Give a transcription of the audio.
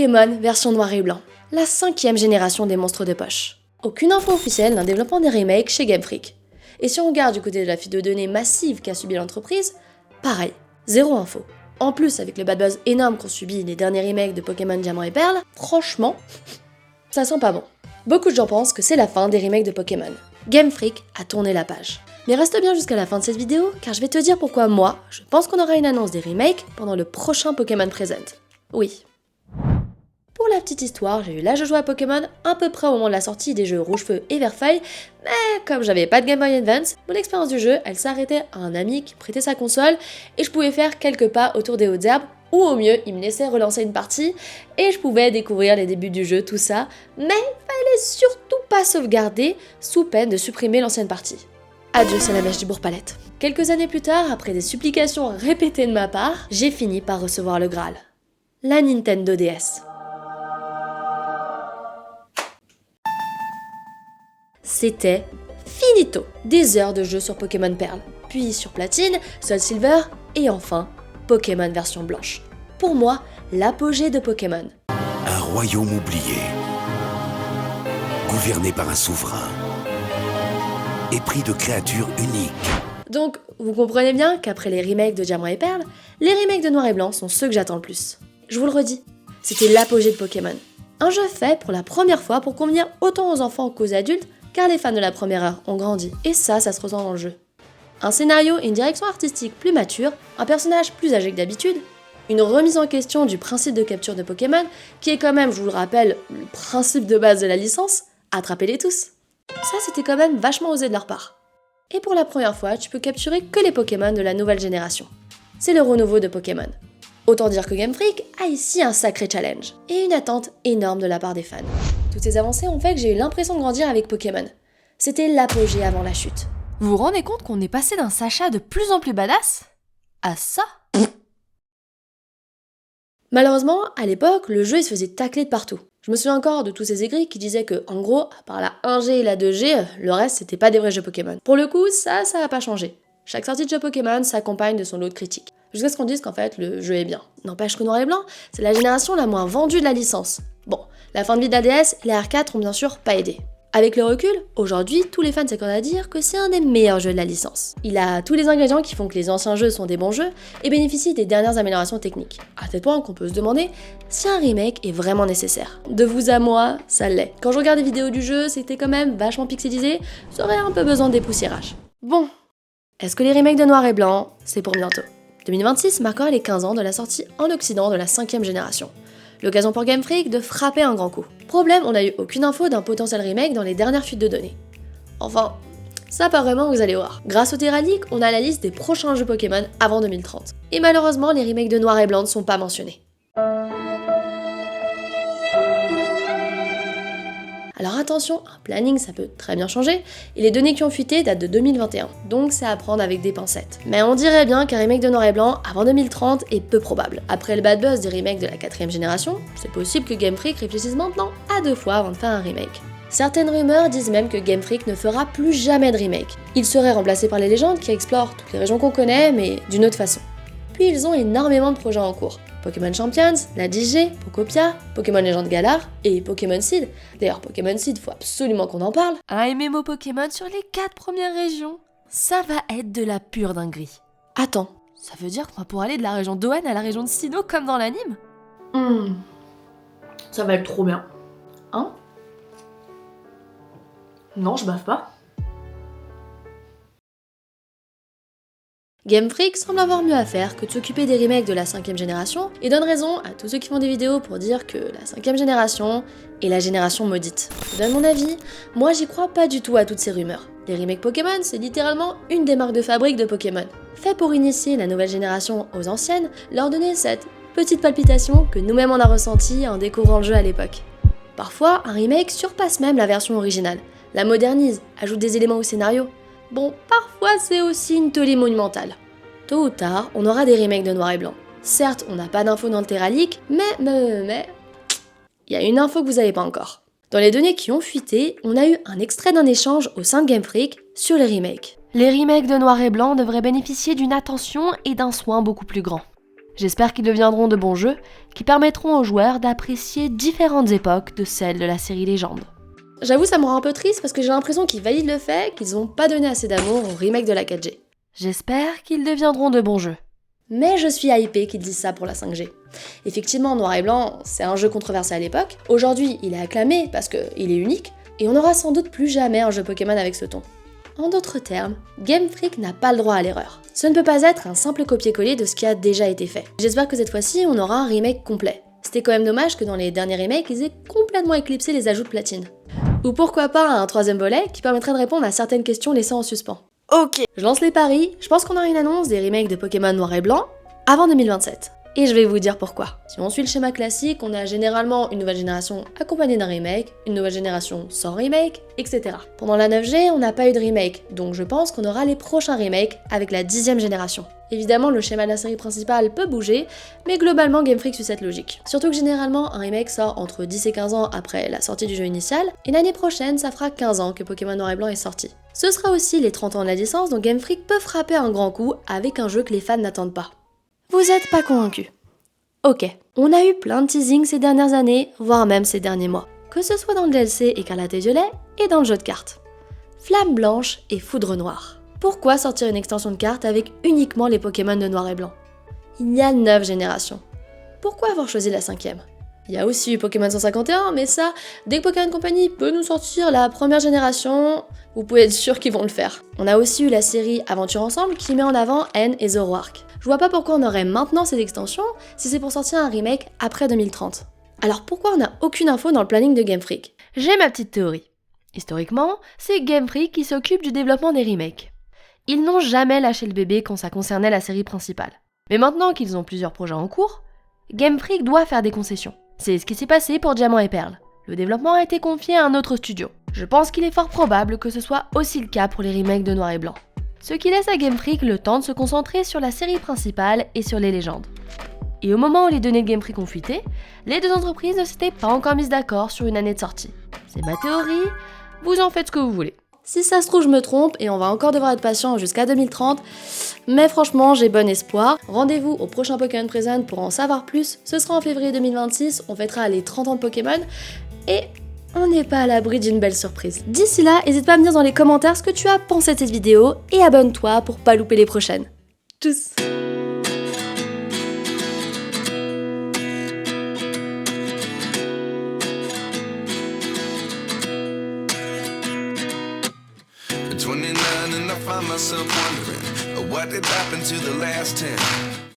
Pokémon version noir et blanc, la 5e génération des monstres de poche. Aucune info officielle d'un développement des remakes chez Game Freak. Et si on regarde du côté de la fuite de données massive qu'a subi l'entreprise, pareil, zéro info. En plus, avec le bad buzz énorme qu'ont subi les derniers remakes de Pokémon Diamant et Perle, franchement, ça sent pas bon. Beaucoup de gens pensent que c'est la fin des remakes de Pokémon. Game Freak a tourné la page. Mais reste bien jusqu'à la fin de cette vidéo, car je vais te dire pourquoi moi, je pense qu'on aura une annonce des remakes pendant le prochain Pokémon Present. Oui. Pour la petite histoire, j'ai eu l'âge de jouer à Pokémon à peu près au moment de la sortie des jeux Rouge-Feu et Vert-Feuille, mais comme j'avais pas de Game Boy Advance, mon expérience du jeu, elle s'arrêtait à un ami qui prêtait sa console et je pouvais faire quelques pas autour des hautes herbes, ou au mieux, il me laissait relancer une partie et je pouvais découvrir les débuts du jeu, tout ça, mais fallait surtout pas sauvegarder sous peine de supprimer l'ancienne partie. Adieu Salamèche du Bourg-Palette. Quelques années plus tard, après des supplications répétées de ma part, j'ai fini par recevoir le Graal. La Nintendo DS. C'était finito. Des heures de jeu sur Pokémon Perle, puis sur Platine, Soul Silver, et enfin, Pokémon version blanche. Pour moi, l'apogée de Pokémon. Un royaume oublié, gouverné par un souverain, épris de créatures uniques. Donc, vous comprenez bien qu'après les remakes de Diamant et Perle, les remakes de Noir et Blanc sont ceux que j'attends le plus. Je vous le redis, c'était l'apogée de Pokémon. Un jeu fait pour la première fois pour convenir autant aux enfants qu'aux adultes, car les fans de la première heure ont grandi, et ça se ressent dans le jeu. Un scénario et une direction artistique plus mature, un personnage plus âgé que d'habitude, une remise en question du principe de capture de Pokémon, qui est quand même, je vous le rappelle, le principe de base de la licence, attrapez-les tous. Ça, c'était quand même vachement osé de leur part. Et pour la première fois, tu peux capturer que les Pokémon de la nouvelle génération. C'est le renouveau de Pokémon. Autant dire que Game Freak a ici un sacré challenge, et une attente énorme de la part des fans. Toutes ces avancées ont fait que j'ai eu l'impression de grandir avec Pokémon. C'était l'apogée avant la chute. Vous vous rendez compte qu'on est passé d'un Sacha de plus en plus badass à ça? Malheureusement, à l'époque, le jeu il se faisait tacler de partout. Je me souviens encore de tous ces aigris qui disaient que, en gros, à part la 1G et la 2G, le reste c'était pas des vrais jeux Pokémon. Pour le coup, ça a pas changé. Chaque sortie de jeu Pokémon s'accompagne de son lot de critiques. Jusqu'à ce qu'on dise qu'en fait, le jeu est bien. N'empêche que Noir et Blanc, c'est la génération la moins vendue de la licence. Bon, la fin de vie de la DS et les R4 ont bien sûr pas aidé. Avec le recul, aujourd'hui, tous les fans s'accordent à dire que c'est un des meilleurs jeux de la licence. Il a tous les ingrédients qui font que les anciens jeux sont des bons jeux et bénéficient des dernières améliorations techniques. À tel point qu'on peut se demander si un remake est vraiment nécessaire. De vous à moi, ça l'est. Quand je regarde des vidéos du jeu, c'était quand même vachement pixelisé, ça aurait un peu besoin de dépoussiérage. Bon, est-ce que les remakes de Noir et Blanc, c'est pour bientôt? 2026 marquera les 15 ans de la sortie en Occident de la 5e génération. L'occasion pour Game Freak de frapper un grand coup. Problème, on n'a eu aucune info d'un potentiel remake dans les dernières fuites de données. Enfin, ça pas vraiment, vous allez voir. Grâce au Terra Leak, on a la liste des prochains jeux Pokémon avant 2030. Et malheureusement, les remakes de Noir et Blanc ne sont pas mentionnés. Alors attention, un planning ça peut très bien changer, et les données qui ont fuité datent de 2021, donc c'est à prendre avec des pincettes. Mais on dirait bien qu'un remake de Noir et Blanc avant 2030 est peu probable. Après le bad buzz des remakes de la 4ème génération, c'est possible que Game Freak réfléchisse maintenant à 2 fois avant de faire un remake. Certaines rumeurs disent même que Game Freak ne fera plus jamais de remake. Il serait remplacé par les légendes qui explorent toutes les régions qu'on connaît, mais d'une autre façon. Puis ils ont énormément de projets en cours. Pokémon Champions, la 10G, Pokopia, Pokémon Légende Galar et Pokémon Seed. D'ailleurs, Pokémon Seed, faut absolument qu'on en parle. Un MMO Pokémon sur les 4 premières régions. Ça va être de la pure dinguerie. Attends. Ça veut dire qu'on va pouvoir aller de la région d'Owen à la région de Sinnoh comme dans l'anime? Ça va être trop bien. Hein? Non, je baffe pas. Game Freak semble avoir mieux à faire que de s'occuper des remakes de la 5ème génération et donne raison à tous ceux qui font des vidéos pour dire que la 5ème génération est la génération maudite. Je donne mon avis, moi j'y crois pas du tout à toutes ces rumeurs. Les remakes Pokémon, c'est littéralement une des marques de fabrique de Pokémon. Fait pour initier la nouvelle génération aux anciennes, leur donner cette petite palpitation que nous-mêmes on a ressentie en découvrant le jeu à l'époque. Parfois, un remake surpasse même la version originale, la modernise, ajoute des éléments au scénario. Bon, parfois c'est aussi une tollée monumentale. Tôt ou tard, on aura des remakes de Noir et Blanc. Certes, on n'a pas d'infos dans le Terra Leak, mais... il y a une info que vous n'avez pas encore. Dans les données qui ont fuité, on a eu un extrait d'un échange au sein de Game Freak sur les remakes. Les remakes de Noir et Blanc devraient bénéficier d'une attention et d'un soin beaucoup plus grand. J'espère qu'ils deviendront de bons jeux qui permettront aux joueurs d'apprécier différentes époques de celles de la série Légende. J'avoue, ça me rend un peu triste parce que j'ai l'impression qu'ils valident le fait qu'ils n'ont pas donné assez d'amour au remake de la 4G. J'espère qu'ils deviendront de bons jeux. Mais je suis hypée qu'ils disent ça pour la 5G. Effectivement, Noir et Blanc, c'est un jeu controversé à l'époque. Aujourd'hui, il est acclamé parce qu'il est unique, et on n'aura sans doute plus jamais un jeu Pokémon avec ce ton. En d'autres termes, Game Freak n'a pas le droit à l'erreur. Ce ne peut pas être un simple copier-coller de ce qui a déjà été fait. J'espère que cette fois-ci, on aura un remake complet. C'était quand même dommage que dans les derniers remakes, ils aient complètement éclipsé les ajouts de platine. Ou pourquoi pas un troisième volet qui permettrait de répondre à certaines questions laissées en suspens. Ok, je lance les paris, je pense qu'on aura une annonce des remakes de Pokémon Noir et Blanc avant 2027. Et je vais vous dire pourquoi. Si on suit le schéma classique, on a généralement une nouvelle génération accompagnée d'un remake, une nouvelle génération sans remake, etc. Pendant la 9G, on n'a pas eu de remake, donc je pense qu'on aura les prochains remakes avec la 10e génération. Évidemment, le schéma de la série principale peut bouger, mais globalement Game Freak suit cette logique. Surtout que généralement, un remake sort entre 10 et 15 ans après la sortie du jeu initial, et l'année prochaine, ça fera 15 ans que Pokémon Noir et Blanc est sorti. Ce sera aussi les 30 ans de la licence, donc Game Freak peut frapper un grand coup avec un jeu que les fans n'attendent pas. Vous êtes pas convaincus? Ok, on a eu plein de teasings ces dernières années, voire même ces derniers mois. Que ce soit dans le DLC Écarlate et Violet et dans le jeu de cartes. Flamme blanche et foudre noire. Pourquoi sortir une extension de cartes avec uniquement les Pokémon de noir et blanc? Il y a 9 générations. Pourquoi avoir choisi la 5e? Il y a aussi eu Pokémon 151, mais ça, dès que Pokémon Company peut nous sortir la première génération, vous pouvez être sûr qu'ils vont le faire. On a aussi eu la série Aventure Ensemble qui met en avant N et Zoroark. Je vois pas pourquoi on aurait maintenant ces extensions si c'est pour sortir un remake après 2030. Alors pourquoi on n'a aucune info dans le planning de Game Freak? J'ai ma petite théorie. Historiquement, c'est Game Freak qui s'occupe du développement des remakes. Ils n'ont jamais lâché le bébé quand ça concernait la série principale. Mais maintenant qu'ils ont plusieurs projets en cours, Game Freak doit faire des concessions. C'est ce qui s'est passé pour Diamant et Perle. Le développement a été confié à un autre studio. Je pense qu'il est fort probable que ce soit aussi le cas pour les remakes de Noir et Blanc. Ce qui laisse à Game Freak le temps de se concentrer sur la série principale et sur les légendes. Et au moment où les données de Game Freak ont fuité, les deux entreprises ne s'étaient pas encore mises d'accord sur une année de sortie. C'est ma théorie, vous en faites ce que vous voulez. Si ça se trouve, je me trompe et on va encore devoir être patient jusqu'à 2030, mais franchement, j'ai bon espoir. Rendez-vous au prochain Pokémon Present pour en savoir plus. Ce sera en février 2026, on fêtera les 30 ans de Pokémon et on n'est pas à l'abri d'une belle surprise. D'ici là, n'hésite pas à me dire dans les commentaires ce que tu as pensé de cette vidéo et abonne-toi pour pas louper les prochaines. Tchuss! At 29 and I find myself wondering what did happen to the last 10.